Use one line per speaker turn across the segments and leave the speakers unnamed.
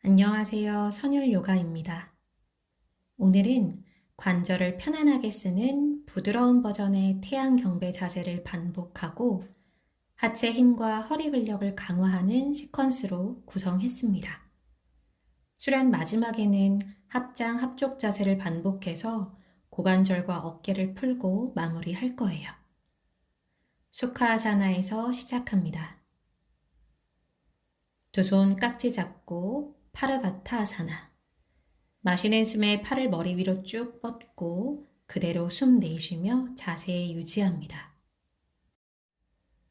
안녕하세요. 선율 요가입니다. 오늘은 관절을 편안하게 쓰는 부드러운 버전의 태양 경배 자세를 반복하고 하체 힘과 허리 근력을 강화하는 시퀀스로 구성했습니다. 수련 마지막에는 합장 합족 자세를 반복해서 고관절과 어깨를 풀고 마무리할 거예요. 수카아사나에서 시작합니다. 두 손 깍지 잡고 파르바타아사나. 마시는 숨에 팔을 머리 위로 쭉 뻗고 그대로 숨 내쉬며 자세 유지합니다.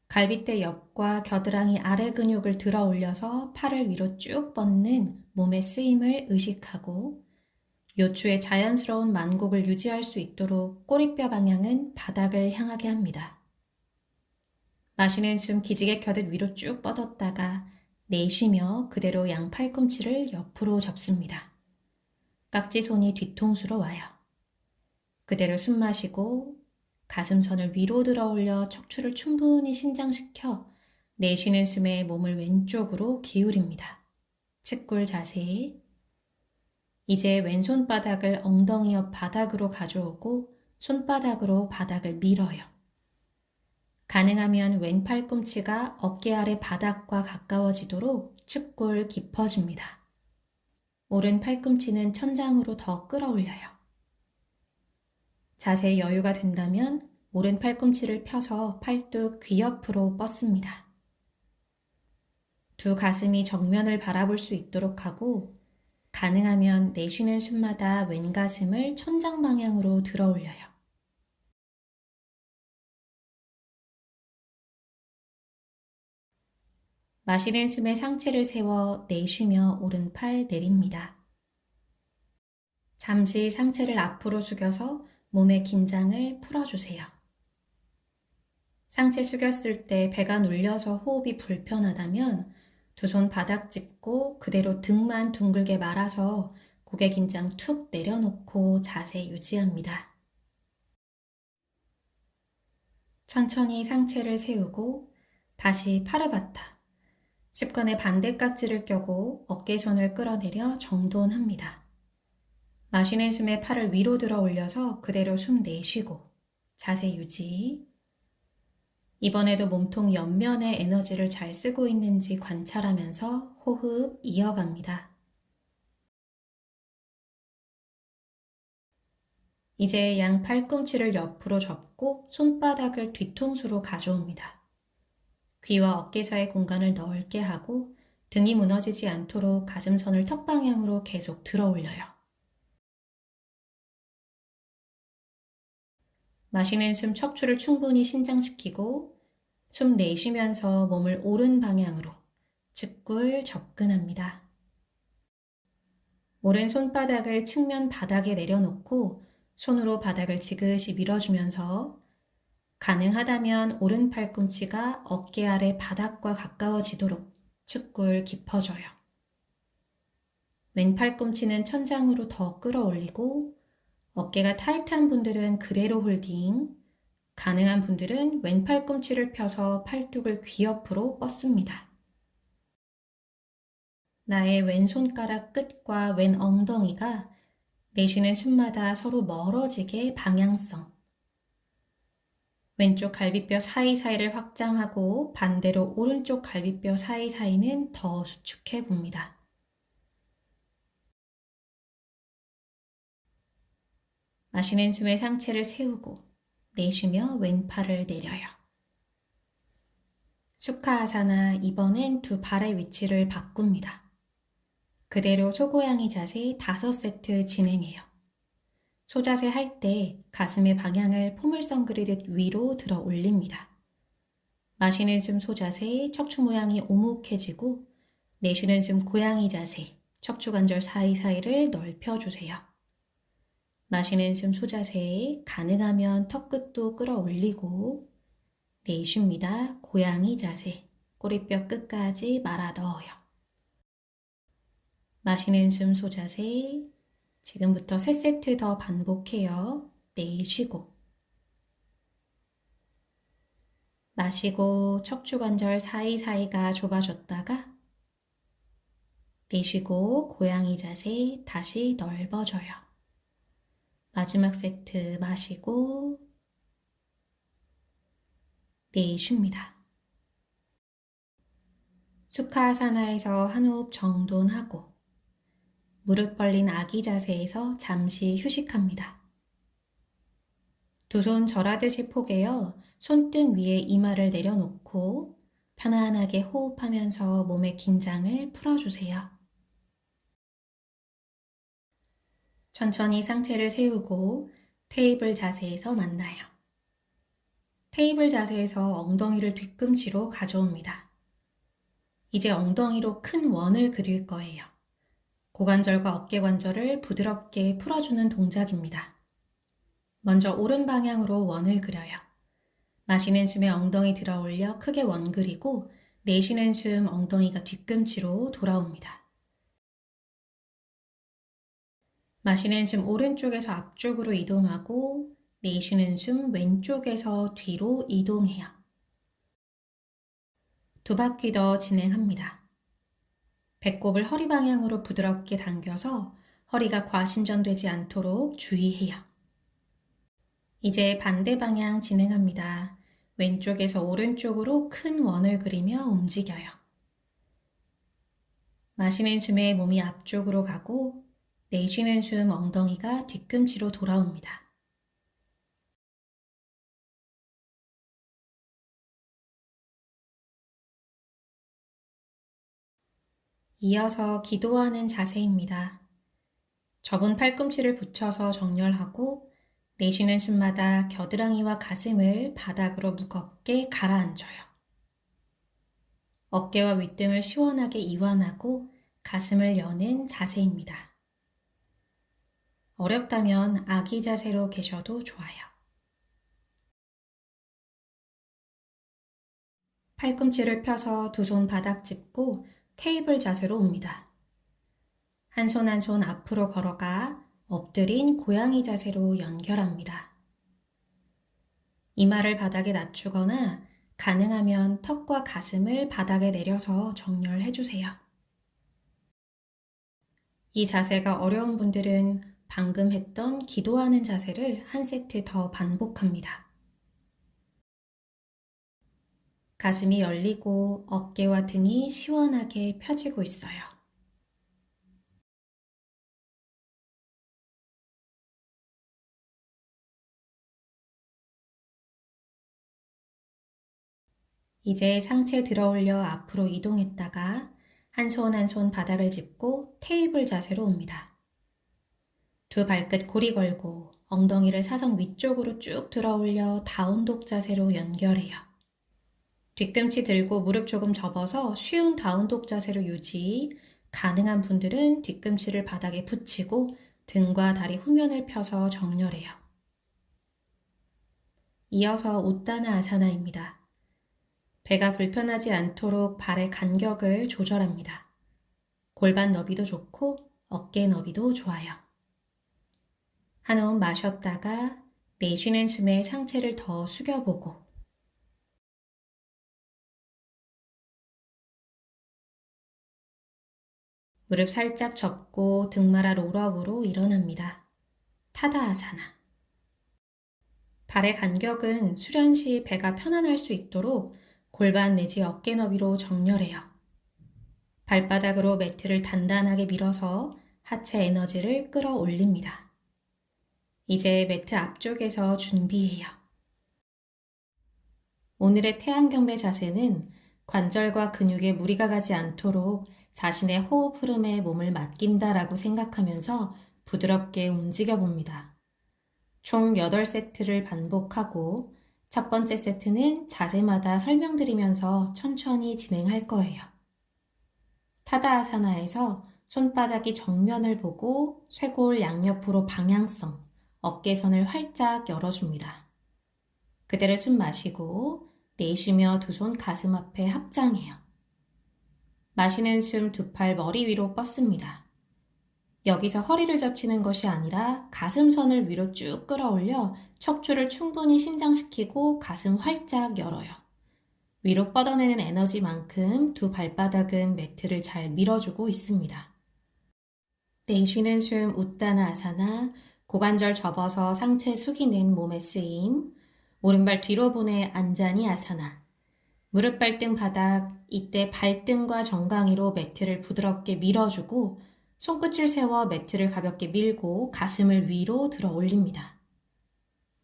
갈비뼈 옆과 겨드랑이 아래 근육을 들어 올려서 팔을 위로 쭉 뻗는 몸의 쓰임을 의식하고 요추의 자연스러운 만곡을 유지할 수 있도록 꼬리뼈 방향은 바닥을 향하게 합니다. 마시는 숨 기지개 켜듯 위로 쭉 뻗었다가 내쉬며 그대로 양 팔꿈치를 옆으로 접습니다. 깍지손이 뒤통수로 와요. 그대로 숨 마시고 가슴선을 위로 들어 올려 척추를 충분히 신장시켜 내쉬는 숨에 몸을 왼쪽으로 기울입니다. 측굴 자세. 이제 왼손바닥을 엉덩이 옆 바닥으로 가져오고 손바닥으로 바닥을 밀어요. 가능하면 왼 팔꿈치가 어깨 아래 바닥과 가까워지도록 측골 깊어집니다. 오른 팔꿈치는 천장으로 더 끌어올려요. 자세에 여유가 된다면 오른 팔꿈치를 펴서 팔뚝 귀 옆으로 뻗습니다. 두 가슴이 정면을 바라볼 수 있도록 하고 가능하면 내쉬는 숨마다 왼 가슴을 천장 방향으로 들어 올려요. 마시는 숨에 상체를 세워 내쉬며 오른팔 내립니다. 잠시 상체를 앞으로 숙여서 몸의 긴장을 풀어주세요. 상체 숙였을 때 배가 눌려서 호흡이 불편하다면 두 손 바닥 짚고 그대로 등만 둥글게 말아서 고개 긴장 툭 내려놓고 자세 유지합니다. 천천히 상체를 세우고 다시 파르바타. 습관의 반대 깍지를 껴고 어깨선을 끌어내려 정돈합니다. 마시는 숨에 팔을 위로 들어 올려서 그대로 숨 내쉬고 자세 유지. 이번에도 몸통 옆면에 에너지를 잘 쓰고 있는지 관찰하면서 호흡 이어갑니다. 이제 양 팔꿈치를 옆으로 접고 손바닥을 뒤통수로 가져옵니다. 귀와 어깨 사이 공간을 넓게 하고 등이 무너지지 않도록 가슴선을 턱 방향으로 계속 들어 올려요. 마시는 숨 척추를 충분히 신장시키고 숨 내쉬면서 몸을 오른 방향으로 측굴 접근합니다. 오른 손바닥을 측면 바닥에 내려놓고 손으로 바닥을 지그시 밀어주면서 가능하다면 오른 팔꿈치가 어깨 아래 바닥과 가까워지도록 측굴 깊어져요. 왼 팔꿈치는 천장으로 더 끌어올리고 어깨가 타이트한 분들은 그대로 홀딩, 가능한 분들은 왼 팔꿈치를 펴서 팔뚝을 귀 옆으로 뻗습니다. 나의 왼 손가락 끝과 왼 엉덩이가 내쉬는 숨마다 서로 멀어지게 방향성. 왼쪽 갈비뼈 사이사이를 확장하고 반대로 오른쪽 갈비뼈 사이사이는 더 수축해 봅니다. 마시는 숨에 상체를 세우고 내쉬며 왼팔을 내려요. 수카아사나 이번엔 두 발의 위치를 바꿉니다. 그대로 소고양이 자세 5세트 진행해요. 소자세 할 때 가슴의 방향을 포물선 그리듯 위로 들어 올립니다. 마시는 숨 소자세, 척추 모양이 오목해지고 내쉬는 숨 고양이 자세, 척추관절 사이사이를 넓혀주세요. 마시는 숨 소자세, 가능하면 턱끝도 끌어올리고 내쉽니다. 고양이 자세, 꼬리뼈 끝까지 말아 넣어요. 마시는 숨 소자세, 지금부터 3세트 더 반복해요. 내쉬고 마시고 척추관절 사이사이가 좁아졌다가 내쉬고 고양이 자세 다시 넓어져요. 마지막 세트 마시고 내쉽니다. 수카아사나에서 한 호흡 정돈하고 무릎 벌린 아기 자세에서 잠시 휴식합니다. 두 손 절하듯이 포개어 손등 위에 이마를 내려놓고 편안하게 호흡하면서 몸의 긴장을 풀어주세요. 천천히 상체를 세우고 테이블 자세에서 만나요. 테이블 자세에서 엉덩이를 뒤꿈치로 가져옵니다. 이제 엉덩이로 큰 원을 그릴 거예요. 고관절과 어깨관절을 부드럽게 풀어주는 동작입니다. 먼저 오른 방향으로 원을 그려요. 마시는 숨에 엉덩이 들어 올려 크게 원 그리고 내쉬는 숨 엉덩이가 뒤꿈치로 돌아옵니다. 마시는 숨 오른쪽에서 앞쪽으로 이동하고 내쉬는 숨 왼쪽에서 뒤로 이동해요. 두 바퀴 더 진행합니다. 배꼽을 허리 방향으로 부드럽게 당겨서 허리가 과신전되지 않도록 주의해요. 이제 반대 방향 진행합니다. 왼쪽에서 오른쪽으로 큰 원을 그리며 움직여요. 마시는 숨에 몸이 앞쪽으로 가고 내쉬는 숨 엉덩이가 뒤꿈치로 돌아옵니다. 이어서 기도하는 자세입니다. 접은 팔꿈치를 붙여서 정렬하고 내쉬는 숨마다 겨드랑이와 가슴을 바닥으로 무겁게 가라앉혀요. 어깨와 윗등을 시원하게 이완하고 가슴을 여는 자세입니다. 어렵다면 아기 자세로 계셔도 좋아요. 팔꿈치를 펴서 두 손 바닥 짚고 테이블 자세로 옵니다. 한 손 한 손 앞으로 걸어가 엎드린 고양이 자세로 연결합니다. 이마를 바닥에 낮추거나 가능하면 턱과 가슴을 바닥에 내려서 정렬해주세요. 이 자세가 어려운 분들은 방금 했던 기도하는 자세를 한 세트 더 반복합니다. 가슴이 열리고 어깨와 등이 시원하게 펴지고 있어요. 이제 상체 들어 올려 앞으로 이동했다가 한 손 한 손 바닥을 짚고 테이블 자세로 옵니다. 두 발끝 고리 걸고 엉덩이를 사선 위쪽으로 쭉 들어 올려 다운독 자세로 연결해요. 뒤꿈치 들고 무릎 조금 접어서 쉬운 다운독 자세로 유지, 가능한 분들은 뒤꿈치를 바닥에 붙이고 등과 다리 후면을 펴서 정렬해요. 이어서 우따나 아사나입니다. 배가 불편하지 않도록 발의 간격을 조절합니다. 골반 너비도 좋고 어깨 너비도 좋아요. 한 호흡 마셨다가 내쉬는 숨에 상체를 더 숙여보고 무릎 살짝 접고 등 말아 롤업으로 일어납니다. 타다아사나. 발의 간격은 수련 시 배가 편안할 수 있도록 골반 내지 어깨 너비로 정렬해요. 발바닥으로 매트를 단단하게 밀어서 하체 에너지를 끌어올립니다. 이제 매트 앞쪽에서 준비해요. 오늘의 태양경배 자세는 관절과 근육에 무리가 가지 않도록 자신의 호흡 흐름에 몸을 맡긴다라고 생각하면서 부드럽게 움직여 봅니다. 총 8세트를 반복하고 첫 번째 세트는 자세마다 설명드리면서 천천히 진행할 거예요. 타다아사나에서 손바닥이 정면을 보고 쇄골 양옆으로 방향성, 어깨선을 활짝 열어줍니다. 그대로 숨 마시고 내쉬며 두 손 가슴 앞에 합장해요. 마시는 숨 두 팔 머리 위로 뻗습니다. 여기서 허리를 젖히는 것이 아니라 가슴선을 위로 쭉 끌어올려 척추를 충분히 신장시키고 가슴 활짝 열어요. 위로 뻗어내는 에너지만큼 두 발바닥은 매트를 잘 밀어주고 있습니다. 내쉬는 숨 우따나 아사나, 고관절 접어서 상체 숙이는 몸의 쓰임, 오른발 뒤로 보내 안자니 아사나, 무릎 발등 바닥, 이때 발등과 정강이로 매트를 부드럽게 밀어주고 손끝을 세워 매트를 가볍게 밀고 가슴을 위로 들어 올립니다.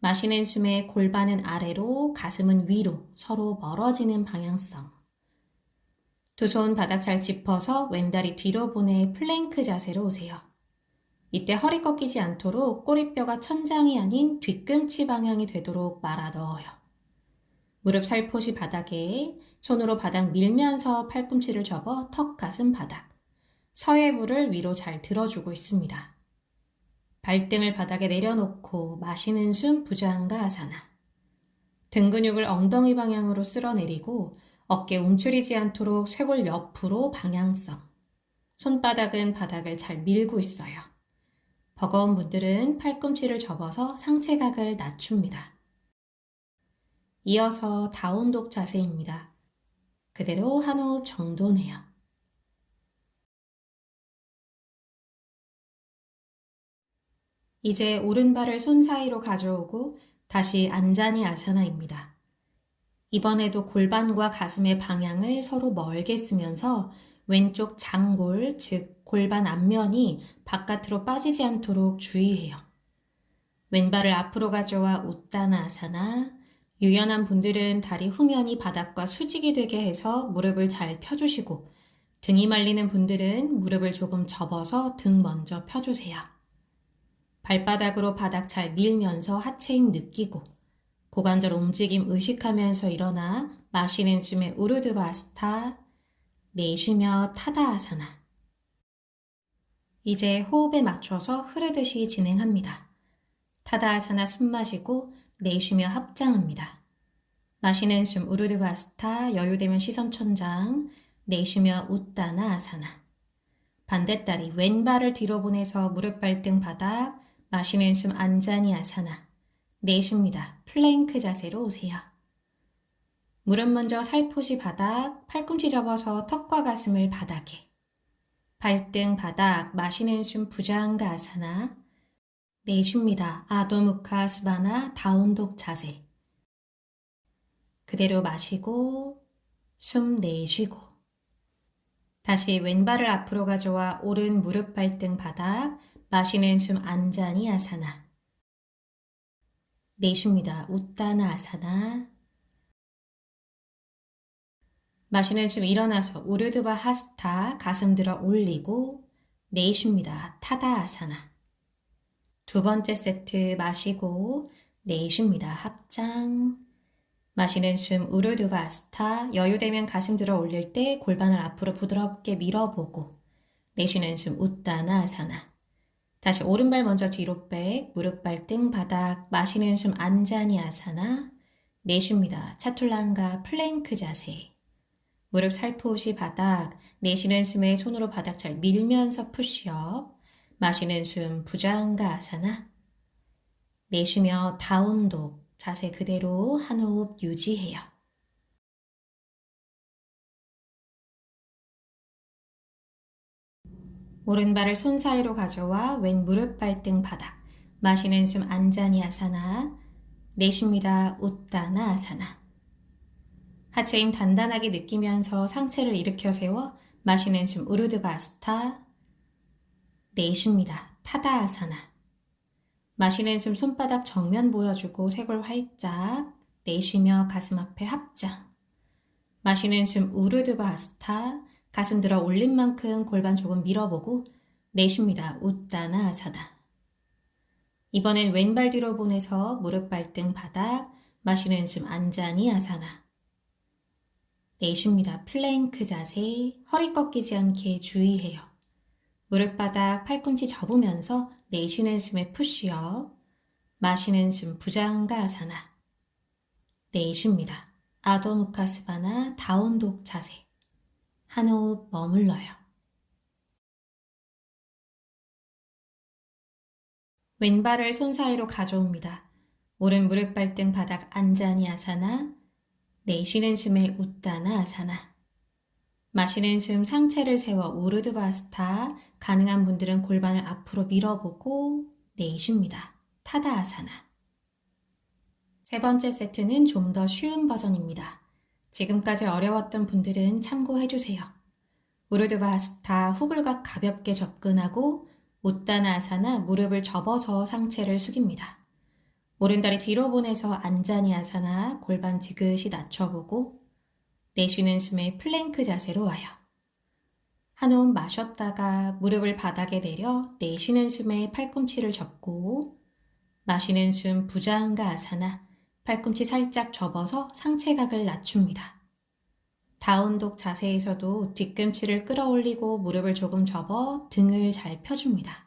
마시는 숨에 골반은 아래로, 가슴은 위로 서로 멀어지는 방향성. 두 손 바닥 잘 짚어서 왼다리 뒤로 보내 플랭크 자세로 오세요. 이때 허리 꺾이지 않도록 꼬리뼈가 천장이 아닌 뒤꿈치 방향이 되도록 말아 넣어요. 무릎 살포시 바닥에 손으로 바닥 밀면서 팔꿈치를 접어 턱 가슴 바닥. 서해부를 위로 잘 들어주고 있습니다. 발등을 바닥에 내려놓고 마시는 숨 부자한가 아사나. 등 근육을 엉덩이 방향으로 쓸어내리고 어깨 움츠리지 않도록 쇄골 옆으로 방향성. 손바닥은 바닥을 잘 밀고 있어요. 버거운 분들은 팔꿈치를 접어서 상체각을 낮춥니다. 이어서 다운독 자세입니다. 그대로 한 호흡 정도 내요. 이제 오른발을 손 사이로 가져오고 다시 안자니 아사나입니다. 이번에도 골반과 가슴의 방향을 서로 멀게 쓰면서 왼쪽 장골, 즉 골반 앞면이 바깥으로 빠지지 않도록 주의해요. 왼발을 앞으로 가져와 우따나 아사나, 유연한 분들은 다리 후면이 바닥과 수직이 되게 해서 무릎을 잘 펴주시고 등이 말리는 분들은 무릎을 조금 접어서 등 먼저 펴주세요. 발바닥으로 바닥 잘 밀면서 하체 힘 느끼고 고관절 움직임 의식하면서 일어나 마시는 숨에 우르드바스타, 내쉬며 타다아사나. 이제 호흡에 맞춰서 흐르듯이 진행합니다. 타다아사나 숨 마시고 내쉬며 합장합니다. 마시는 숨 우르드바스타, 여유되면 시선 천장, 내쉬며 우따나 아사나. 반대다리 왼발을 뒤로 보내서 무릎 발등 바닥, 마시는 숨 안자니 아사나. 내쉽니다. 플랭크 자세로 오세요. 무릎 먼저 살포시 바닥, 팔꿈치 접어서 턱과 가슴을 바닥에. 발등 바닥, 마시는 숨 부자한가 아사나. 내쉽니다. 아도무카 스바나 다운독 자세. 그대로 마시고 숨 내쉬고. 다시 왼발을 앞으로 가져와 오른 무릎 발등 바닥, 마시는 숨 안자니 아사나. 내쉽니다. 우따나 아사나. 마시는 숨 일어나서 우르드바 하스타, 가슴 들어 올리고 내쉽니다. 타다 아사나. 두 번째 세트 마시고 내쉽니다. 합장. 마시는 숨 우르드바 하스타, 여유되면 가슴 들어 올릴 때 골반을 앞으로 부드럽게 밀어보고 내쉬는 숨 우따나 아사나. 다시 오른발 먼저 뒤로 백, 무릎 발등 바닥, 마시는 숨 안자니 아사나, 내쉽니다. 차툴란가 플랭크 자세. 무릎 살포시 바닥, 내쉬는 숨에 손으로 바닥 잘 밀면서 푸시업, 마시는 숨 부자한가 아사나, 내쉬며 다운독 자세 그대로 한 호흡 유지해요. 오른발을 손 사이로 가져와 왼 무릎 발등 바닥, 마시는 숨 안자니 아사나, 내쉽니다. 우따나 아사나. 하체 힘 단단하게 느끼면서 상체를 일으켜 세워 마시는 숨 우르드바스타, 내쉽니다. 타다 아사나. 마시는 숨 손바닥 정면 보여주고 쇄골 활짝, 내쉬며 가슴 앞에 합장. 마시는 숨 우르드바스타, 가슴 들어 올린 만큼 골반 조금 밀어보고 내쉽니다. 우따나 아사나. 이번엔 왼발 뒤로 보내서 무릎 발등 바닥, 마시는 숨 안자니 아사나. 내쉽니다. 플랭크 자세, 허리 꺾이지 않게 주의해요. 무릎 바닥 팔꿈치 접으면서 내쉬는 숨에 푸시업, 마시는 숨 부자한가 아사나. 내쉽니다. 아도무카스바나 다운독 자세. 한 호흡 머물러요. 왼발을 손 사이로 가져옵니다. 오른 무릎 발등 바닥 안자니 아사나. 내쉬는 숨에 웃다나 아사나. 마시는 숨 상체를 세워 우르드바스타. 가능한 분들은 골반을 앞으로 밀어보고 내쉽니다. 타다 아사나. 세 번째 세트는 좀 더 쉬운 버전입니다. 지금까지 어려웠던 분들은 참고해주세요. 우르드바스타 후불각 가볍게 접근하고 웃다나 아사나 무릎을 접어서 상체를 숙입니다. 오른다리 뒤로 보내서 안자니 아사나 골반 지그시 낮춰보고 내쉬는 숨에 플랭크 자세로 와요. 한 호흡 마셨다가 무릎을 바닥에 내려 내쉬는 숨에 팔꿈치를 접고 마시는 숨 부자한가 아사나 팔꿈치 살짝 접어서 상체각을 낮춥니다. 다운독 자세에서도 뒤꿈치를 끌어올리고 무릎을 조금 접어 등을 잘 펴줍니다.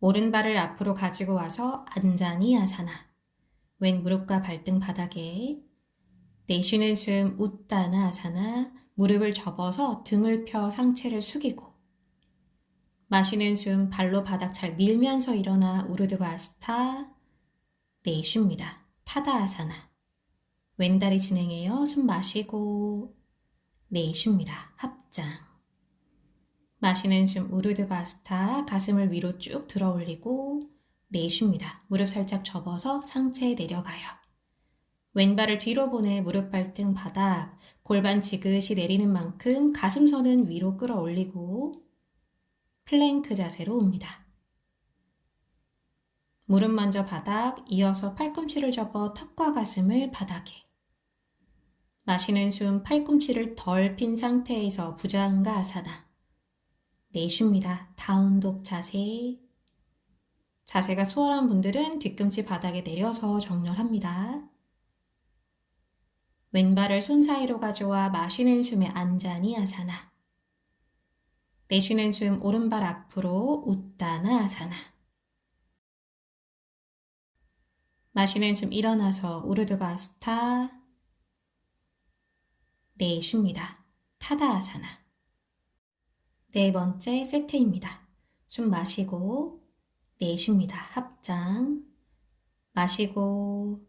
오른발을 앞으로 가지고 와서 안자니 아사나. 왼 무릎과 발등 바닥에 내쉬는 숨 웃다나 아사나. 무릎을 접어서 등을 펴 상체를 숙이고 마시는 숨 발로 바닥 잘 밀면서 일어나 우르드바스타. 내쉽니다. 타다 아사나. 왼다리 진행해요. 숨 마시고 내쉽니다. 합장. 마시는 숨 우르드바스타. 가슴을 위로 쭉 들어 올리고 내쉽니다. 무릎 살짝 접어서 상체에 내려가요. 왼발을 뒤로 보내 무릎 발등 바닥. 골반 지그시 내리는 만큼 가슴선은 위로 끌어올리고 플랭크 자세로 옵니다. 무릎 먼저 바닥, 이어서 팔꿈치를 접어 턱과 가슴을 바닥에. 마시는 숨 팔꿈치를 덜 핀 상태에서 부자한가 아사나. 내쉽니다. 다운독 자세. 자세가 수월한 분들은 뒤꿈치 바닥에 내려서 정렬합니다. 왼발을 손 사이로 가져와 마시는 숨에 안자니 아사나. 내쉬는 숨 오른발 앞으로 웃다나 아사나. 마시는 숨 일어나서 우르드바스타. 내쉽니다. 타다 아사나. 네 번째 세트입니다. 숨 마시고 내쉽니다. 합장. 마시고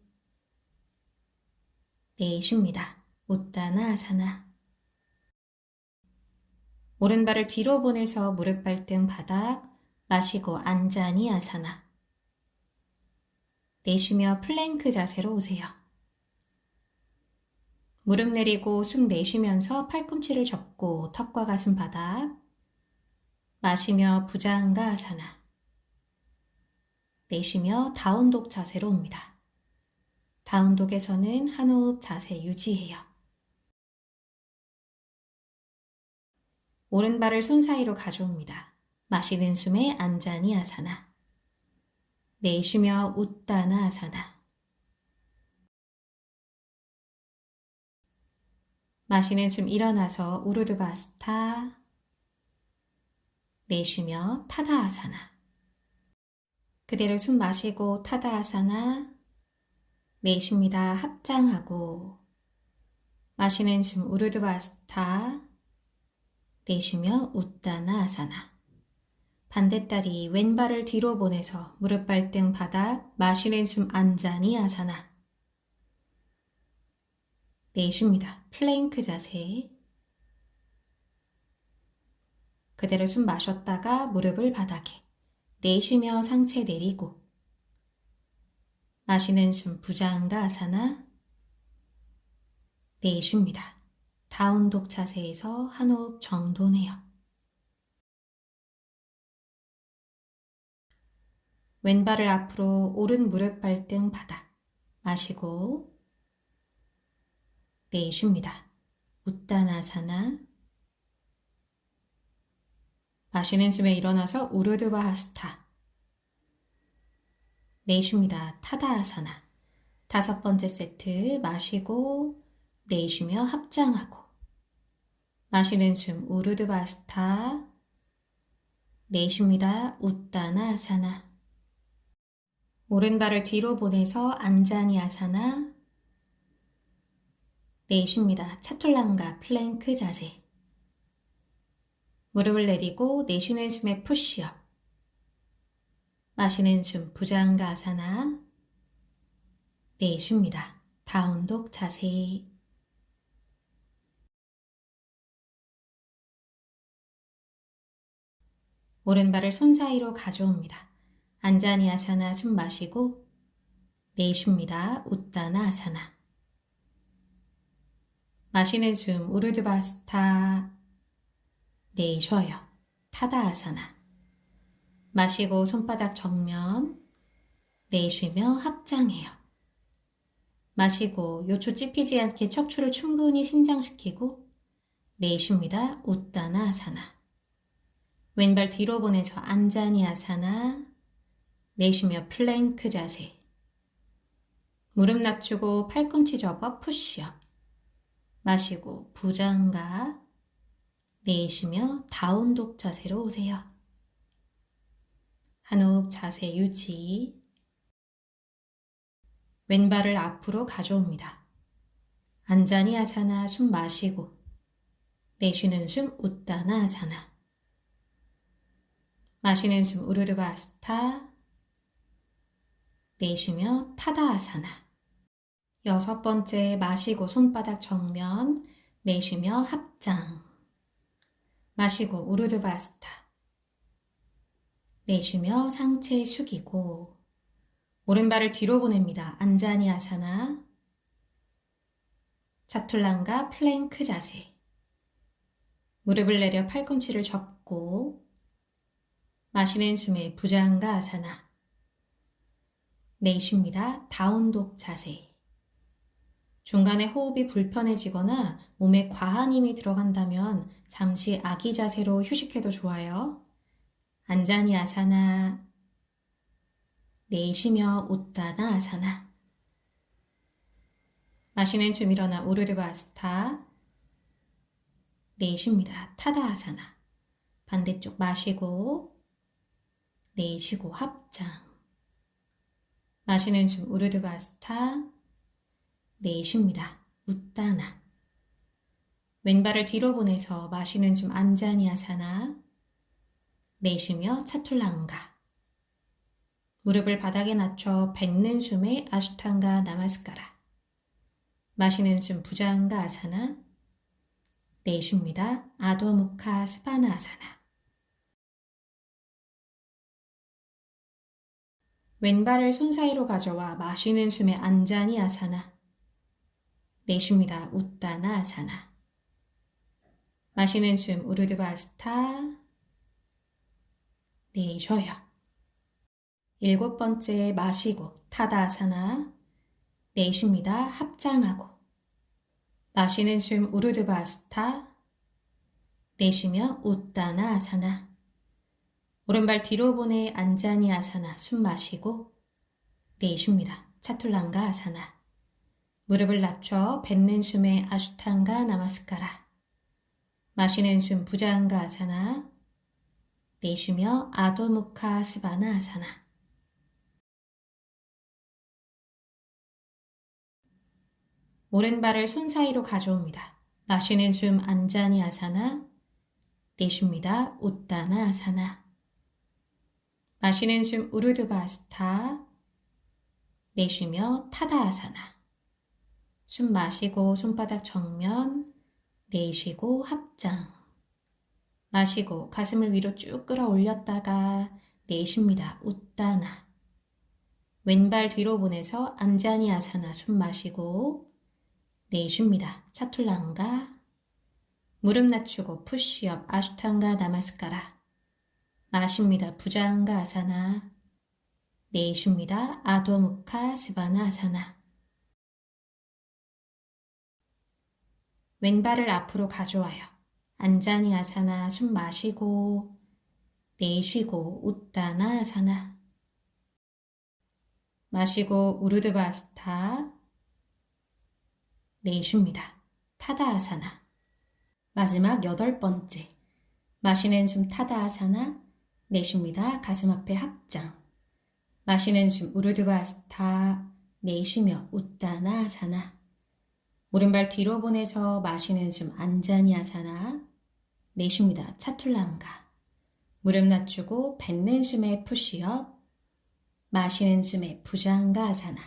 내쉽니다. 웃다나 아사나. 오른발을 뒤로 보내서 무릎 발등 바닥. 마시고 안자니 아사나. 내쉬며 플랭크 자세로 오세요. 무릎 내리고 숨 내쉬면서 팔꿈치를 접고 턱과 가슴 바닥. 마시며 부자한가 아사나. 내쉬며 다운독 자세로 옵니다. 다운독에서는 한 호흡 자세 유지해요. 오른발을 손 사이로 가져옵니다. 마시는 숨에 안자니 아사나. 내쉬며 웃다나 아사나. 마시는 숨 일어나서 우르드바스타. 내쉬며 타다 아사나. 그대로 숨 마시고 타다 아사나. 내쉽니다. 합장하고 마시는 숨 우르드바스타. 내쉬며 웃다나 아사나. 반대다리 왼발을 뒤로 보내서 무릎 발등 바닥. 마시는 숨 안자니 아사나. 내쉽니다. 플랭크 자세. 그대로 숨 마셨다가 무릎을 바닥에. 내쉬며 상체 내리고 마시는 숨 부자한가 아사나. 내쉽니다. 다운독 자세에서 한 호흡 정돈해요. 왼발을 앞으로 오른 무릎 발등 바닥. 마시고 내쉽니다. 웃다나 아사나. 마시는 숨에 일어나서 우르드바스타. 내쉽니다. 타다 아사나. 다섯 번째 세트 마시고 내쉬며 합장하고 마시는 숨 우르드바스타. 내쉽니다. 웃다나 아사나. 오른발을 뒤로 보내서 안자니 아사나. 내쉽니다. 차툴랑가 플랭크 자세. 무릎을 내리고 내쉬는 숨에 푸시업. 마시는 숨 부장가아사나. 내쉽니다. 다운독 자세. 오른발을 손 사이로 가져옵니다. 안자니아사나 숨 마시고 내쉽니다. 우따나아사나. 마시는 숨 우르드바스타. 내쉬어요. 타다아사나. 마시고 손바닥 정면. 내쉬며 합장해요. 마시고 요추 찝히지 않게 척추를 충분히 신장시키고 내쉽니다. 우따나아사나. 왼발 뒤로 보내서 안자니아사나. 내쉬며 플랭크 자세. 무릎 낮추고 팔꿈치 접어 푸시업. 마시고 부장가. 내쉬며 다운독 자세로 오세요. 한 호흡 자세 유지. 왼발을 앞으로 가져옵니다. 안자니아사나 숨 마시고 내쉬는 숨 우따나아사나. 마시는 숨 우르드바스타. 내쉬며 타다아사나. 6번째 마시고 손바닥 정면. 내쉬며 합장. 마시고 우르드바스타. 내쉬며 상체 숙이고 오른발을 뒤로 보냅니다. 안자니아사나. 차툴란가 플랭크 자세. 무릎을 내려 팔꿈치를 접고 마시는 숨에 부장가아사나. 내쉽니다. 다운독 자세. 중간에 호흡이 불편해지거나 몸에 과한 힘이 들어간다면 잠시 아기 자세로 휴식해도 좋아요. 안자니아사나. 내쉬며 우따나아사나. 마시는 숨 일어나 우르드바스타. 내쉽니다. 타다아사나. 반대쪽 마시고 내쉬고 합장. 마시는 숨 우르드바스타. 내쉽니다. 우따나. 왼발을 뒤로 보내서 마시는 숨 안자니아사나. 내쉬며 차툴란가. 무릎을 바닥에 낮춰 뱉는 숨에 아슈탕가 나마스카라. 마시는 숨 부장가아사나. 내쉽니다. 아도무카 스바나아사나. 왼발을 손 사이로 가져와 마시는 숨에 안자니아사나. 내쉽니다. 우따나아사나. 마시는 숨 우르드바스타. 내쉬어요. 7번째 마시고 타다아사나. 내쉽니다. 합장하고 마시는 숨 우르드바스타. 내쉬며 우따나아사나. 오른발 뒤로 보내 안자니아사나. 숨 마시고 내쉽니다. 차툴란가아사나. 무릎을 낮춰 뱉는 숨에 아슈탕가 나마스카라. 마시는 숨 부장가아사나. 내쉬며 아도무카 스바나아사나. 오른발을 손 사이로 가져옵니다. 마시는 숨 안자니아사나. 내쉽니다. 우따나아사나. 마시는 숨 우르드바스타. 내쉬며 타다아사나. 숨 마시고 손바닥 정면. 내쉬고 합장. 마시고 가슴을 위로 쭉 끌어올렸다가 내쉽니다. 우따나. 왼발 뒤로 보내서 안자니아사나. 숨 마시고 내쉽니다. 차툴란가. 무릎 낮추고 푸시업 아슈탕가 나마스카라. 마십니다. 부장가아사나. 내쉽니다. 아도무카 스바나아사나. 왼발을 앞으로 가져와요. 안자니아사나. 숨 마시고 내쉬고 우따나아사나. 마시고 우르드바스타. 내쉽니다. 타다아사나. 마지막 8번째. 마시는 숨 타다아사나. 내쉽니다. 가슴 앞에 합장. 마시는 숨 우르드바스타. 내쉬며 우따나아사나. 오른발 뒤로 보내서 마시는 숨 안자니아사나. 내쉽니다. 차툴란가. 무릎 낮추고 뱉는 숨에 푸시업. 마시는 숨에 부장가 아사나.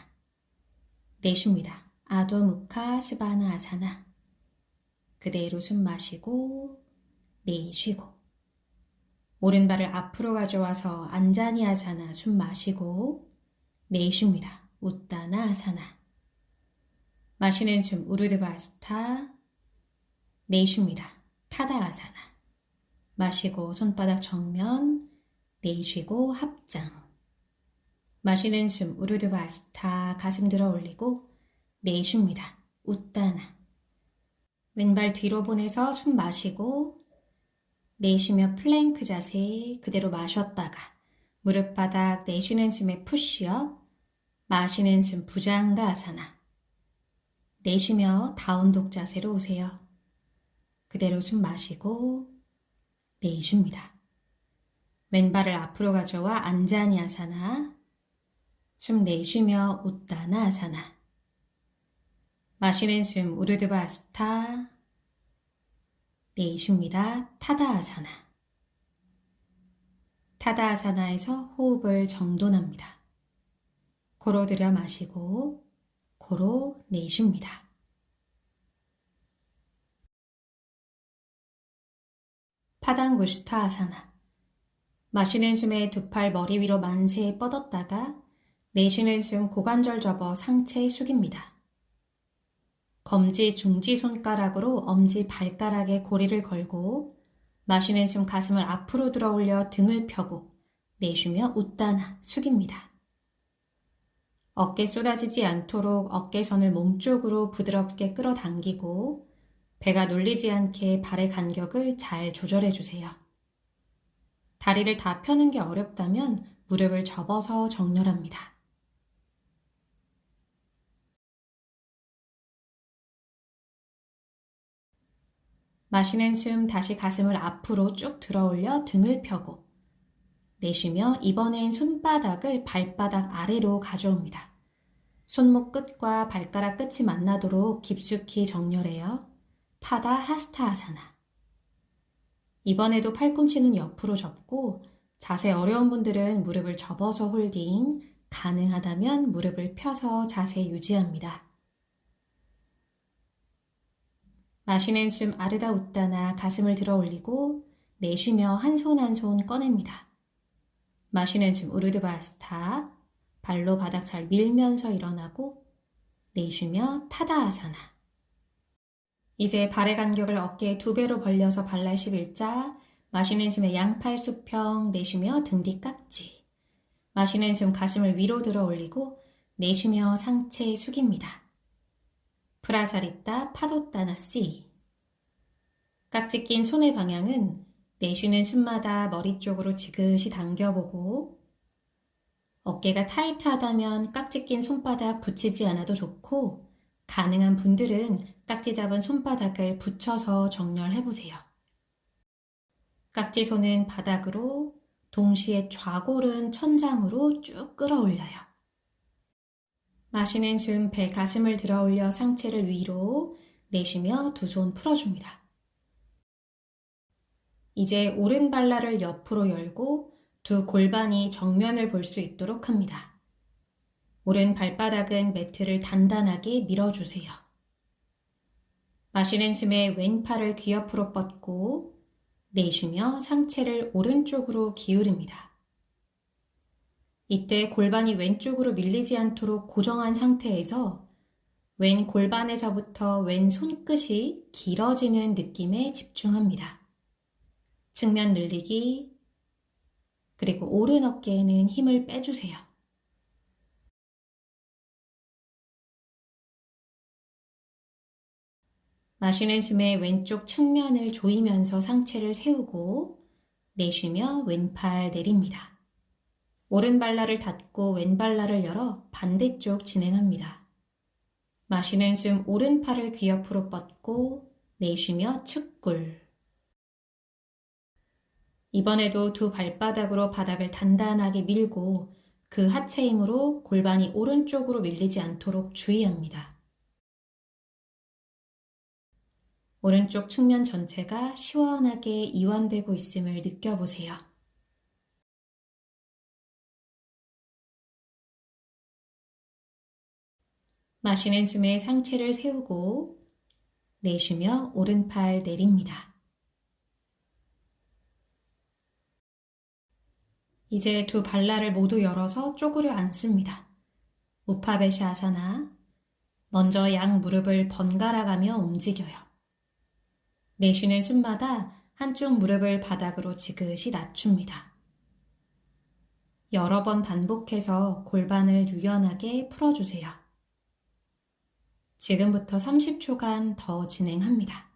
내쉽니다. 아도 무카 스바나 아사나. 그대로 숨 마시고 내쉬고. 오른발을 앞으로 가져와서 안자니 아사나 숨 마시고 내쉽니다. 웃다나 아사나. 마시는 숨 우르드바스타. 내쉽니다. 타다 아사나. 마시고 손바닥 정면. 내쉬고 합장. 마시는 숨 우르드바스타. 가슴 들어 올리고 내쉽니다. 웃다나. 왼발 뒤로 보내서 숨 마시고 내쉬며 플랭크 자세 그대로 마셨다가 무릎 바닥 내쉬는 숨에 푸시업. 마시는 숨 부장가 아사나. 내쉬며 다운독 자세로 오세요. 그대로 숨 마시고 내쉽니다. 왼발을 앞으로 가져와 안자니 아사나. 숨 내쉬며 웃다나 아사나. 마시는 숨 우르드바스타. 내쉽니다. 타다 아사나. 타다 아사나에서 호흡을 정돈합니다. 코로 들여 마시고 코로 내쉽니다. 파당구시타 아사나. 마시는 숨에 두 팔 머리 위로 만세 뻗었다가 내쉬는 숨 고관절 접어 상체 숙입니다. 검지 중지 손가락으로 엄지 발가락에 고리를 걸고 마시는 숨 가슴을 앞으로 들어 올려 등을 펴고 내쉬며 웃다나 숙입니다. 어깨 쏟아지지 않도록 어깨선을 몸쪽으로 부드럽게 끌어당기고 배가 눌리지 않게 발의 간격을 잘 조절해 주세요. 다리를 다 펴는 게 어렵다면 무릎을 접어서 정렬합니다. 마시는 숨 다시 가슴을 앞으로 쭉 들어 올려 등을 펴고 내쉬며 이번엔 손바닥을 발바닥 아래로 가져옵니다. 손목 끝과 발가락 끝이 만나도록 깊숙이 정렬해요. 파다 하스타 아사나. 이번에도 팔꿈치는 옆으로 접고 자세 어려운 분들은 무릎을 접어서 홀딩, 가능하다면 무릎을 펴서 자세 유지합니다. 마시는 숨 아르다 웃다나 가슴을 들어 올리고 내쉬며 한 손 한 손 꺼냅니다. 마시는 숨 우르드바스타. 발로 바닥 잘 밀면서 일어나고 내쉬며 타다 아사나. 이제 발의 간격을 어깨 2배로 벌려서 발날 11자. 마시는 숨에 양팔 수평. 내쉬며 등 뒤 깍지. 마시는 숨 가슴을 위로 들어 올리고 내쉬며 상체 숙입니다. 프라사리타 파도타나 씨. 깍지 낀 손의 방향은 내쉬는 숨마다 머리 쪽으로 지그시 당겨보고 어깨가 타이트하다면 깍지 낀 손바닥 붙이지 않아도 좋고 가능한 분들은 깍지 잡은 손바닥을 붙여서 정렬해보세요. 깍지 손은 바닥으로 동시에 좌골은 천장으로 쭉 끌어올려요. 마시는 숨 배 가슴을 들어 올려 상체를 위로 내쉬며 두 손 풀어줍니다. 이제 오른 발날을 옆으로 열고 두 골반이 정면을 볼 수 있도록 합니다. 오른 발바닥은 매트를 단단하게 밀어주세요. 마시는 숨에 왼팔을 귀 옆으로 뻗고 내쉬며 상체를 오른쪽으로 기울입니다. 이때 골반이 왼쪽으로 밀리지 않도록 고정한 상태에서 왼 골반에서부터 왼 손끝이 길어지는 느낌에 집중합니다. 측면 늘리기, 그리고 오른 어깨에는 힘을 빼주세요. 마시는 숨에 왼쪽 측면을 조이면서 상체를 세우고 내쉬며 왼팔 내립니다. 오른 발날을 닫고 왼 발날을 열어 반대쪽 진행합니다. 마시는 숨 오른팔을 귀 옆으로 뻗고 내쉬며 측굴. 이번에도 두 발바닥으로 바닥을 단단하게 밀고 그 하체 힘으로 골반이 오른쪽으로 밀리지 않도록 주의합니다. 오른쪽 측면 전체가 시원하게 이완되고 있음을 느껴보세요. 마시는 숨에 상체를 세우고 내쉬며 오른팔 내립니다. 이제 두 발날을 모두 열어서 쪼그려 앉습니다. 우파베시 아사나. 먼저 양 무릎을 번갈아 가며 움직여요. 내쉬는 숨마다 한쪽 무릎을 바닥으로 지그시 낮춥니다. 여러 번 반복해서 골반을 유연하게 풀어주세요. 지금부터 30초간 더 진행합니다.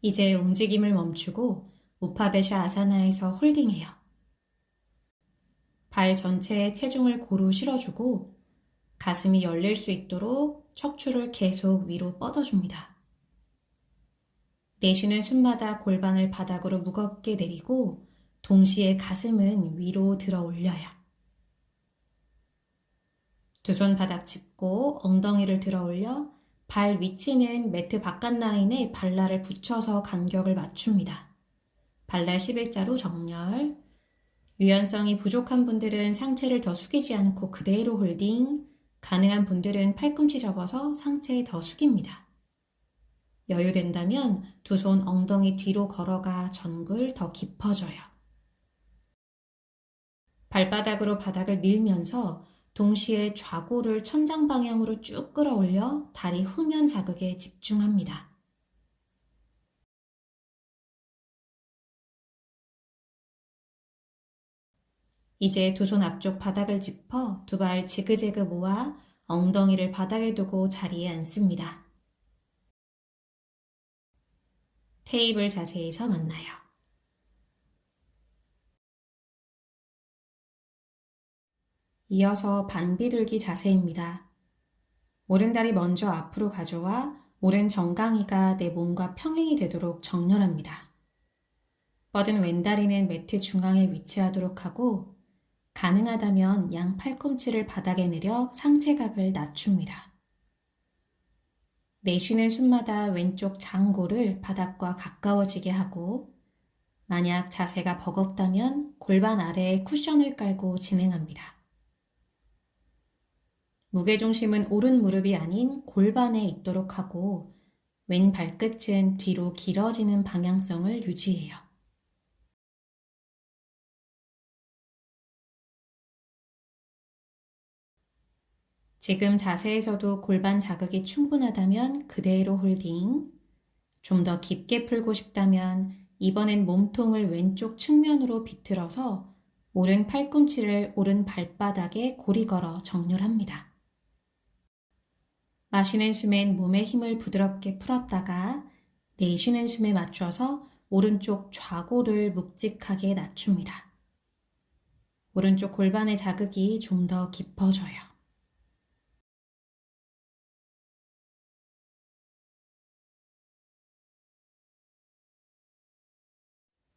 이제 움직임을 멈추고 우파베샤 아사나에서 홀딩해요. 발 전체에 체중을 고루 실어주고 가슴이 열릴 수 있도록 척추를 계속 위로 뻗어줍니다. 내쉬는 숨마다 골반을 바닥으로 무겁게 내리고 동시에 가슴은 위로 들어 올려요. 두 손 바닥 짚고 엉덩이를 들어 올려 발 위치는 매트 바깥 라인에 발날을 붙여서 간격을 맞춥니다. 발날 11자로 정렬. 유연성이 부족한 분들은 상체를 더 숙이지 않고 그대로 홀딩. 가능한 분들은 팔꿈치 접어서 상체 더 숙입니다. 여유된다면 두 손 엉덩이 뒤로 걸어가 전굴 더 깊어져요. 발바닥으로 바닥을 밀면서 동시에 좌골을 천장 방향으로 쭉 끌어올려 다리 후면 자극에 집중합니다. 이제 두 손 앞쪽 바닥을 짚어 두 발 지그재그 모아 엉덩이를 바닥에 두고 자리에 앉습니다. 테이블 자세에서 만나요. 이어서 반비둘기 자세입니다. 오른다리 먼저 앞으로 가져와 오른 정강이가 내 몸과 평행이 되도록 정렬합니다. 뻗은 왼다리는 매트 중앙에 위치하도록 하고 가능하다면 양 팔꿈치를 바닥에 내려 상체각을 낮춥니다. 내쉬는 숨마다 왼쪽 장골을 바닥과 가까워지게 하고 만약 자세가 버겁다면 골반 아래에 쿠션을 깔고 진행합니다. 무게중심은 오른 무릎이 아닌 골반에 있도록 하고 왼 발끝은 뒤로 길어지는 방향성을 유지해요. 지금 자세에서도 골반 자극이 충분하다면 그대로 홀딩. 좀 더 깊게 풀고 싶다면 이번엔 몸통을 왼쪽 측면으로 비틀어서 오른 팔꿈치를 오른 발바닥에 고리 걸어 정렬합니다. 마시는 숨엔 몸의 힘을 부드럽게 풀었다가 내쉬는 숨에 맞춰서 오른쪽 좌골을 묵직하게 낮춥니다. 오른쪽 골반의 자극이 좀 더 깊어져요.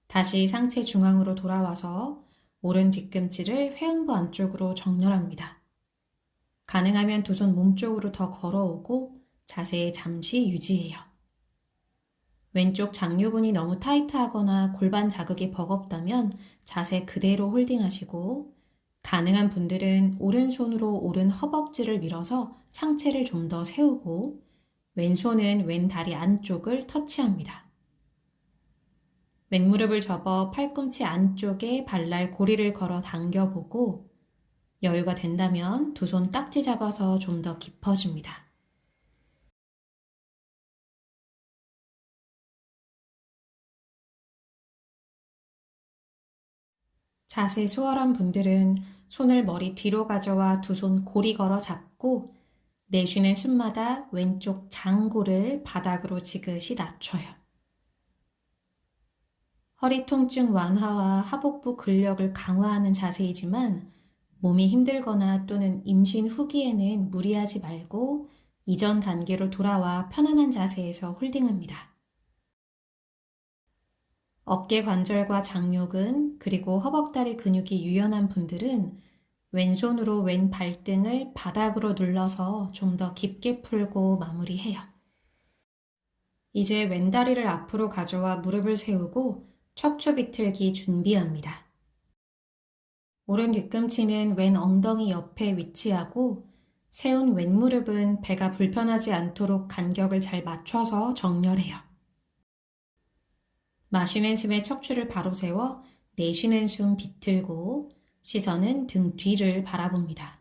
다시 상체 중앙으로 돌아와서 오른 뒤꿈치를 회음부 안쪽으로 정렬합니다. 가능하면 두 손 몸쪽으로 더 걸어오고 자세에 잠시 유지해요. 왼쪽 장요근이 너무 타이트하거나 골반 자극이 버겁다면 자세 그대로 홀딩하시고 가능한 분들은 오른손으로 오른 허벅지를 밀어서 상체를 좀 더 세우고 왼손은 왼 다리 안쪽을 터치합니다. 왼무릎을 접어 팔꿈치 안쪽에 발날 고리를 걸어 당겨보고 여유가 된다면 두 손 깍지 잡아서 좀 더 깊어집니다. 자세 수월한 분들은 손을 머리 뒤로 가져와 두 손 고리 걸어 잡고 내쉬는 숨마다 왼쪽 장골을 바닥으로 지그시 낮춰요. 허리 통증 완화와 하복부 근력을 강화하는 자세이지만 몸이 힘들거나 또는 임신 후기에는 무리하지 말고 이전 단계로 돌아와 편안한 자세에서 홀딩합니다. 어깨 관절과 장요근 그리고 허벅다리 근육이 유연한 분들은 왼손으로 왼 발등을 바닥으로 눌러서 좀 더 깊게 풀고 마무리해요. 이제 왼다리를 앞으로 가져와 무릎을 세우고 척추 비틀기 준비합니다. 오른 뒤꿈치는 왼 엉덩이 옆에 위치하고 세운 왼무릎은 배가 불편하지 않도록 간격을 잘 맞춰서 정렬해요. 마시는 숨에 척추를 바로 세워 내쉬는 숨 비틀고 시선은 등 뒤를 바라봅니다.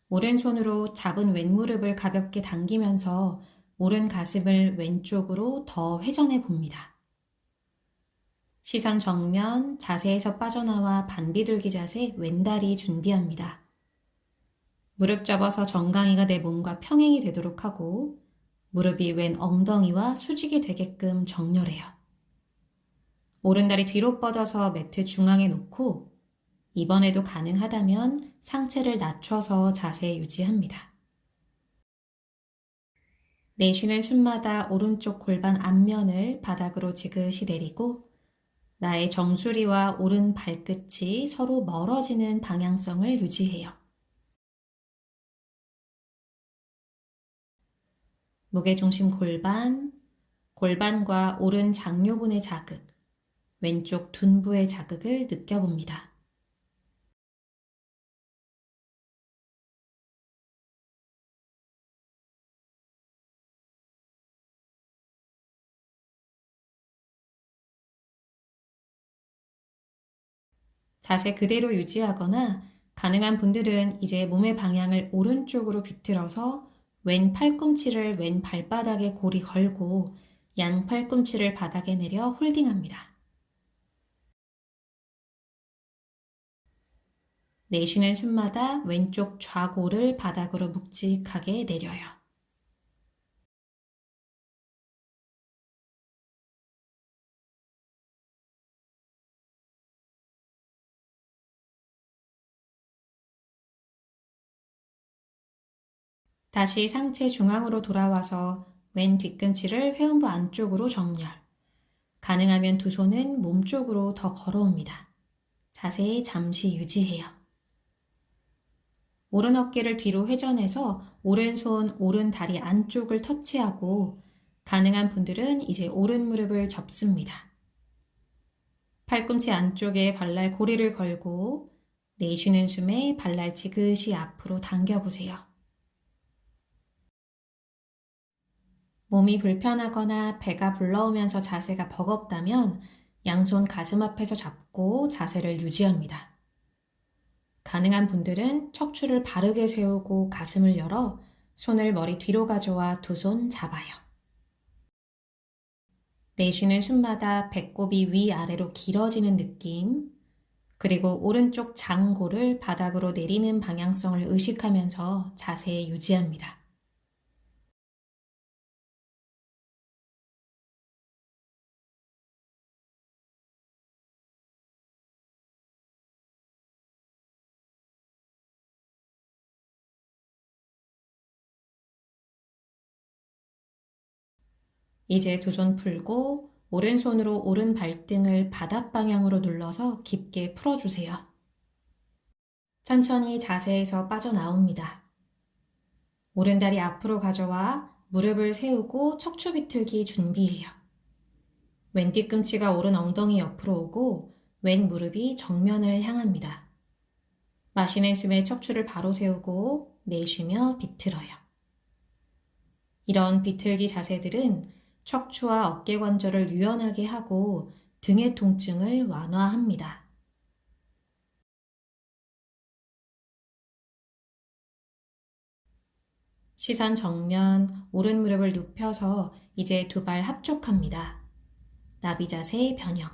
오른손으로 잡은 왼무릎을 가볍게 당기면서 오른 가슴을 왼쪽으로 더 회전해 봅니다. 시선 정면, 자세에서 빠져나와 반비둘기 자세 왼다리 준비합니다. 무릎 접어서 정강이가 내 몸과 평행이 되도록 하고 무릎이 왼 엉덩이와 수직이 되게끔 정렬해요. 오른다리 뒤로 뻗어서 매트 중앙에 놓고 이번에도 가능하다면 상체를 낮춰서 자세 유지합니다. 내쉬는 숨마다 오른쪽 골반 앞면을 바닥으로 지그시 내리고 나의 정수리와 오른 발끝이 서로 멀어지는 방향성을 유지해요. 무게중심 골반, 골반과 오른 장요근의 자극, 왼쪽 둔부의 자극을 느껴봅니다. 자세 그대로 유지하거나 가능한 분들은 이제 몸의 방향을 오른쪽으로 비틀어서 왼 팔꿈치를 왼 발바닥에 고리 걸고 양 팔꿈치를 바닥에 내려 홀딩합니다. 내쉬는 숨마다 왼쪽 좌골을 바닥으로 묵직하게 내려요. 다시 상체 중앙으로 돌아와서 왼 뒤꿈치를 회음부 안쪽으로 정렬. 가능하면 두 손은 몸쪽으로 더 걸어옵니다. 자세 잠시 유지해요. 오른 어깨를 뒤로 회전해서 오른손, 오른 다리 안쪽을 터치하고 가능한 분들은 이제 오른 무릎을 접습니다. 팔꿈치 안쪽에 발날 고리를 걸고 내쉬는 숨에 발날 지그시 앞으로 당겨보세요. 몸이 불편하거나 배가 불러오면서 자세가 버겁다면 양손 가슴 앞에서 잡고 자세를 유지합니다. 가능한 분들은 척추를 바르게 세우고 가슴을 열어 손을 머리 뒤로 가져와 두 손 잡아요. 내쉬는 숨마다 배꼽이 위아래로 길어지는 느낌, 그리고 오른쪽 장골을 바닥으로 내리는 방향성을 의식하면서 자세 유지합니다. 이제 두 손 풀고 오른손으로 오른 발등을 바닥 방향으로 눌러서 깊게 풀어주세요. 천천히 자세에서 빠져나옵니다. 오른다리 앞으로 가져와 무릎을 세우고 척추 비틀기 준비해요. 왼 뒤꿈치가 오른 엉덩이 옆으로 오고 왼 무릎이 정면을 향합니다. 마시는 숨에 척추를 바로 세우고 내쉬며 비틀어요. 이런 비틀기 자세들은 척추와 어깨 관절을 유연하게 하고 등의 통증을 완화합니다. 시선 정면, 오른 무릎을 눕혀서 이제 두 발 합족합니다. 나비 자세 변형.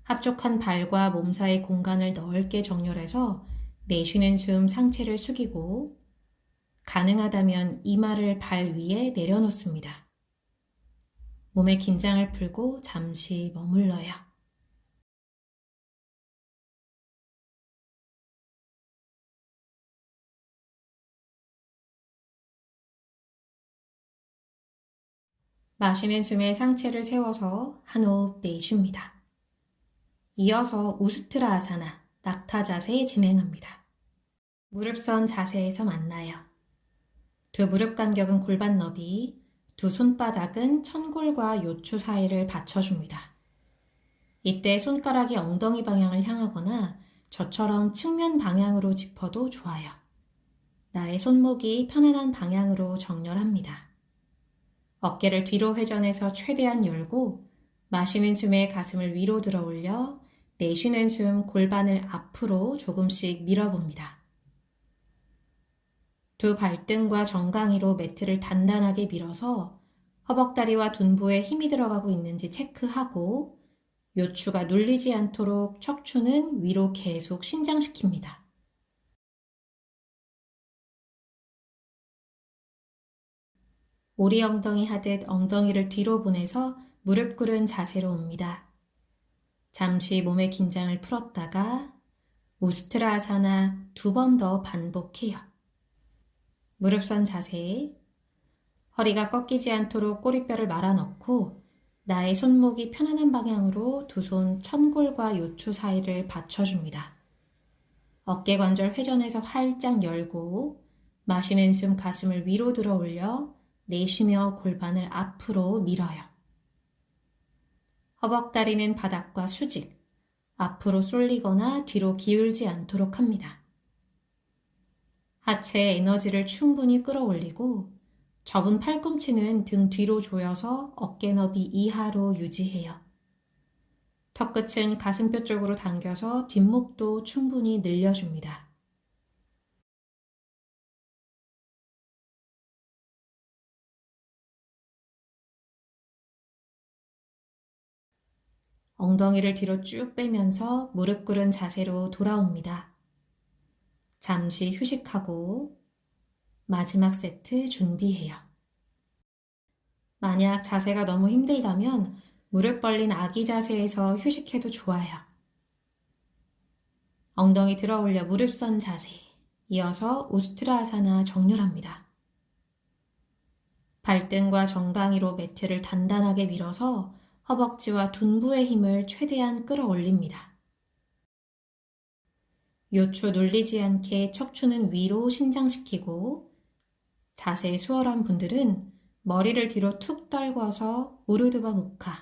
합족한 발과 몸 사이 공간을 넓게 정렬해서 내쉬는 숨 상체를 숙이고 가능하다면 이마를 발 위에 내려놓습니다. 몸의 긴장을 풀고 잠시 머물러요. 마시는 숨에 상체를 세워서 한 호흡 내쉽니다. 이어서 우스트라 아사나, 낙타 자세 진행합니다. 무릎선 자세에서 만나요. 두 무릎 간격은 골반 너비, 두 손바닥은 천골과 요추 사이를 받쳐줍니다. 이때 손가락이 엉덩이 방향을 향하거나 저처럼 측면 방향으로 짚어도 좋아요. 나의 손목이 편안한 방향으로 정렬합니다. 어깨를 뒤로 회전해서 최대한 열고 마시는 숨에 가슴을 위로 들어 올려 내쉬는 숨 골반을 앞으로 조금씩 밀어봅니다. 두 발등과 정강이로 매트를 단단하게 밀어서 허벅다리와 둔부에 힘이 들어가고 있는지 체크하고 요추가 눌리지 않도록 척추는 위로 계속 신장시킵니다. 오리 엉덩이 하듯 엉덩이를 뒤로 보내서 무릎 꿇은 자세로 옵니다. 잠시 몸의 긴장을 풀었다가 우스트라아사나 두 번 더 반복해요. 무릎선 자세, 허리가 꺾이지 않도록 꼬리뼈를 말아 넣고 나의 손목이 편안한 방향으로 두 손 천골과 요추 사이를 받쳐줍니다. 어깨 관절 회전해서 활짝 열고 마시는 숨 가슴을 위로 들어 올려 내쉬며 골반을 앞으로 밀어요. 허벅다리는 바닥과 수직, 앞으로 쏠리거나 뒤로 기울지 않도록 합니다. 하체의 에너지를 충분히 끌어올리고 접은 팔꿈치는 등 뒤로 조여서 어깨 너비 이하로 유지해요. 턱끝은 가슴뼈 쪽으로 당겨서 뒷목도 충분히 늘려줍니다. 엉덩이를 뒤로 쭉 빼면서 무릎 꿇은 자세로 돌아옵니다. 잠시 휴식하고 마지막 세트 준비해요. 만약 자세가 너무 힘들다면 무릎 벌린 아기 자세에서 휴식해도 좋아요. 엉덩이 들어 올려 무릎선 자세, 이어서 우스트라아사나 정렬합니다. 발등과 정강이로 매트를 단단하게 밀어서 허벅지와 둔부의 힘을 최대한 끌어올립니다. 요추 눌리지 않게 척추는 위로 신장시키고 자세 수월한 분들은 머리를 뒤로 툭 떨궈서 우르드바 무카,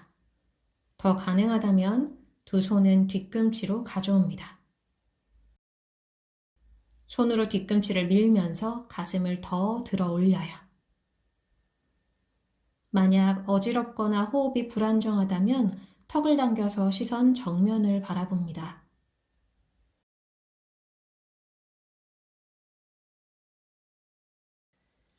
더 가능하다면 두 손은 뒤꿈치로 가져옵니다. 손으로 뒤꿈치를 밀면서 가슴을 더 들어 올려요. 만약 어지럽거나 호흡이 불안정하다면 턱을 당겨서 시선 정면을 바라봅니다.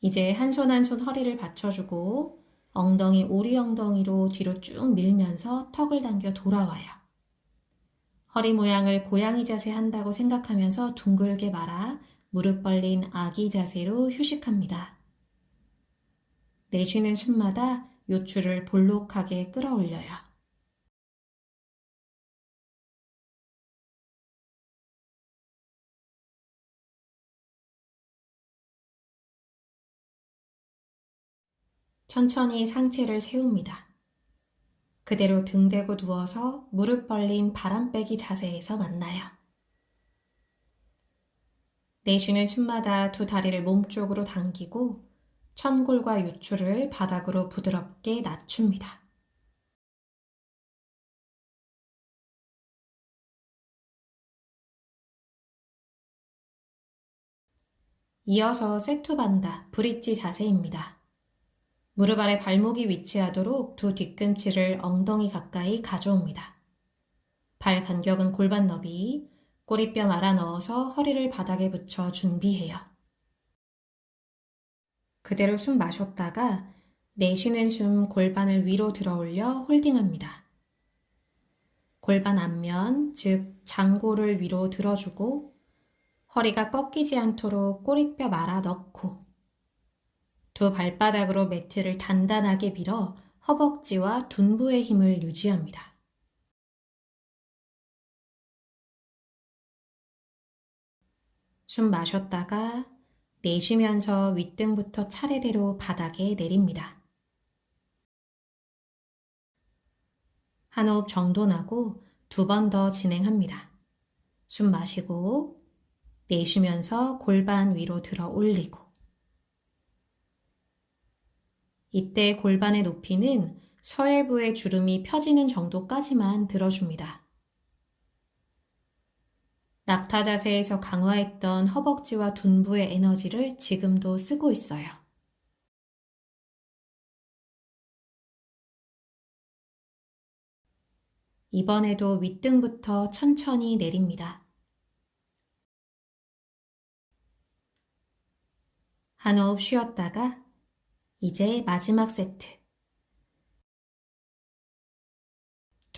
이제 한 손 한 손 허리를 받쳐주고 엉덩이 오리 엉덩이로 뒤로 쭉 밀면서 턱을 당겨 돌아와요. 허리 모양을 고양이 자세 한다고 생각하면서 둥글게 말아 무릎 벌린 아기 자세로 휴식합니다. 내쉬는 숨마다 요추를 볼록하게 끌어올려요. 천천히 상체를 세웁니다. 그대로 등 대고 누워서 무릎 벌린 바람 빼기 자세에서 만나요. 내쉬는 숨마다 두 다리를 몸쪽으로 당기고 천골과 요추를 바닥으로 부드럽게 낮춥니다. 이어서 세투반다, 브릿지 자세입니다. 무릎 아래 발목이 위치하도록 두 뒤꿈치를 엉덩이 가까이 가져옵니다. 발 간격은 골반 너비, 꼬리뼈 말아 넣어서 허리를 바닥에 붙여 준비해요. 그대로 숨 마셨다가 내쉬는 숨 골반을 위로 들어 올려 홀딩합니다. 골반 앞면, 즉 장고를 위로 들어주고 허리가 꺾이지 않도록 꼬리뼈 말아 넣고 두 발바닥으로 매트를 단단하게 밀어 허벅지와 둔부의 힘을 유지합니다. 숨 마셨다가 내쉬면서 윗등부터 차례대로 바닥에 내립니다. 한 호흡 정돈하고 2번 더 진행합니다. 숨 마시고 내쉬면서 골반 위로 들어 올리고. 이때 골반의 높이는 서해부의 주름이 펴지는 정도까지만 들어줍니다. 낙타 자세에서 강화했던 허벅지와 둔부의 에너지를 지금도 쓰고 있어요. 이번에도 윗등부터 천천히 내립니다. 한 호흡 쉬었다가 이제 마지막 세트.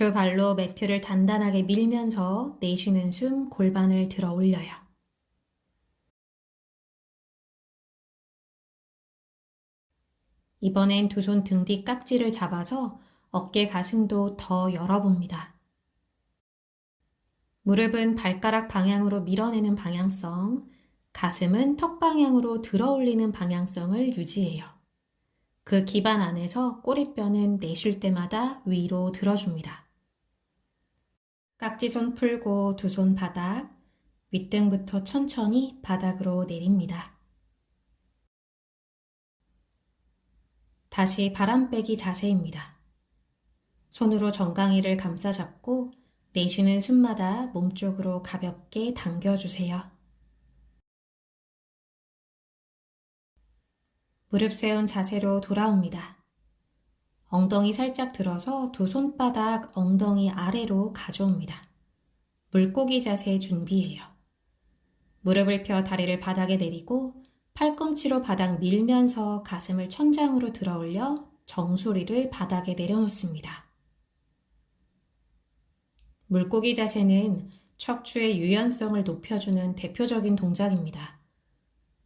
2 발로 매트를 단단하게 밀면서 내쉬는 숨 골반을 들어 올려요. 이번엔 2 손 등 뒤 깍지를 잡아서 어깨 가슴도 더 열어봅니다. 무릎은 발가락 방향으로 밀어내는 방향성, 가슴은 턱 방향으로 들어 올리는 방향성을 유지해요. 그 기반 안에서 꼬리뼈는 내쉴 때마다 위로 들어줍니다. 깍지손 풀고 2 손 바닥, 윗등부터 천천히 바닥으로 내립니다. 다시 바람 빼기 자세입니다. 손으로 정강이를 감싸 잡고 내쉬는 숨마다 몸쪽으로 가볍게 당겨주세요. 무릎 세운 자세로 돌아옵니다. 엉덩이 살짝 들어서 2 손바닥 엉덩이 아래로 가져옵니다. 물고기 자세 준비해요. 무릎을 펴 다리를 바닥에 내리고 팔꿈치로 바닥 밀면서 가슴을 천장으로 들어 올려 정수리를 바닥에 내려놓습니다. 물고기 자세는 척추의 유연성을 높여주는 대표적인 동작입니다.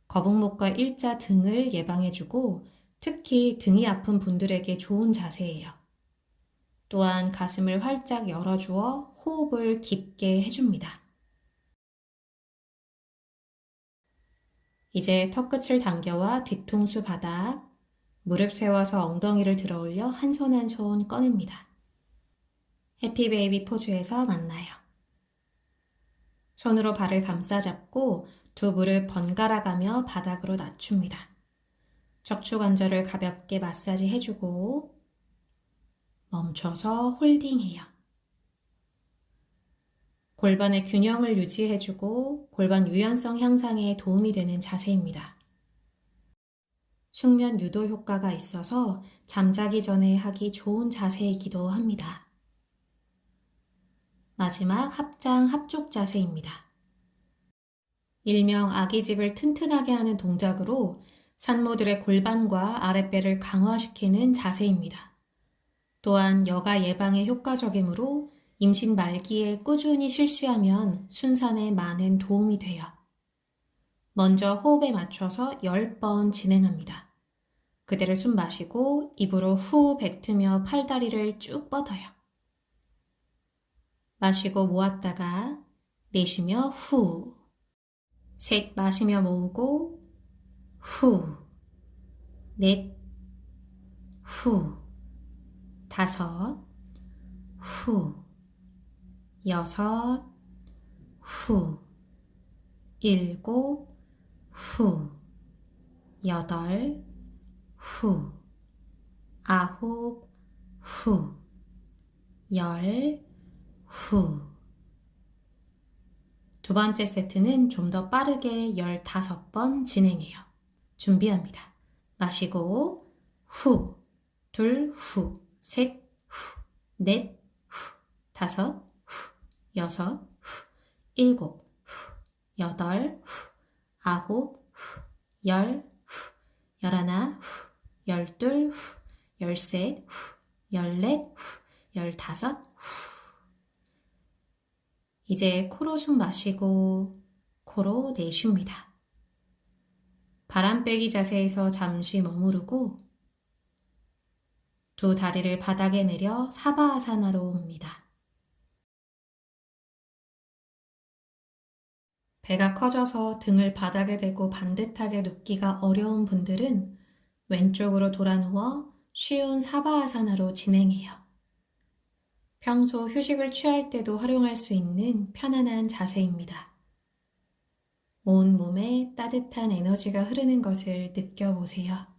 거북목과 일자 등을 예방해주고 특히 등이 아픈 분들에게 좋은 자세예요. 또한 가슴을 활짝 열어주어 호흡을 깊게 해줍니다. 이제 턱끝을 당겨와 뒤통수 바닥, 무릎 세워서 엉덩이를 들어 올려 한 손 한 손 꺼냅니다. 해피베이비 포즈에서 만나요. 손으로 발을 감싸 잡고 2 무릎 번갈아 가며 바닥으로 낮춥니다. 척추 관절을 가볍게 마사지 해주고 멈춰서 홀딩해요. 골반의 균형을 유지해주고 골반 유연성 향상에 도움이 되는 자세입니다. 숙면 유도 효과가 있어서 잠자기 전에 하기 좋은 자세이기도 합니다. 마지막 합장 합족 자세입니다. 일명 아기집을 튼튼하게 하는 동작으로 산모들의 골반과 아랫배를 강화시키는 자세입니다. 또한 여가 예방에 효과적이므로 임신 말기에 꾸준히 실시하면 순산에 많은 도움이 돼요. 먼저 호흡에 맞춰서 10번 진행합니다. 그대로 숨 마시고 입으로 후 뱉으며 팔다리를 쭉 뻗어요. 마시고 모았다가 내쉬며 후. 셋 마시며 모으고 후. 넷 후. 5 후. 6 후. 7 후. 8 후. 9 후. 10 후. 2 번째 세트는 좀 더 빠르게 15번 진행해요. 준비합니다. 마시고 후, 둘 후, 셋 후, 넷 후, 5 후, 6 후, 7 후, 8 후, 9 후, 10 후, 11 후, 12 후, 13 후, 14 후, 15 후. 이제 코로 숨 마시고 코로 내쉽니다. 바람 빼기 자세에서 잠시 머무르고 2 다리를 바닥에 내려 사바아사나로 옵니다. 배가 커져서 등을 바닥에 대고 반듯하게 눕기가 어려운 분들은 왼쪽으로 돌아 누워 쉬운 사바아사나로 진행해요. 평소 휴식을 취할 때도 활용할 수 있는 편안한 자세입니다. 온 몸에 따뜻한 에너지가 흐르는 것을 느껴보세요.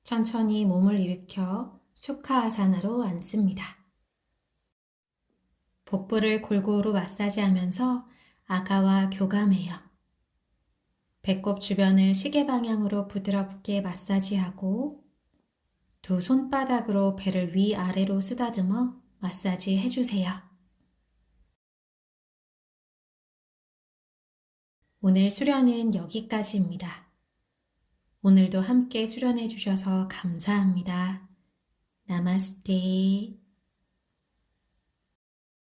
천천히 몸을 일으켜 수카아사나로 앉습니다. 복부를 골고루 마사지하면서 아가와 교감해요. 배꼽 주변을 시계 방향으로 부드럽게 마사지하고 두 손바닥으로 배를 위아래로 쓰다듬어 마사지 해주세요. 오늘 수련은 여기까지입니다. 오늘도 함께 수련해 주셔서 감사합니다. 나마스테.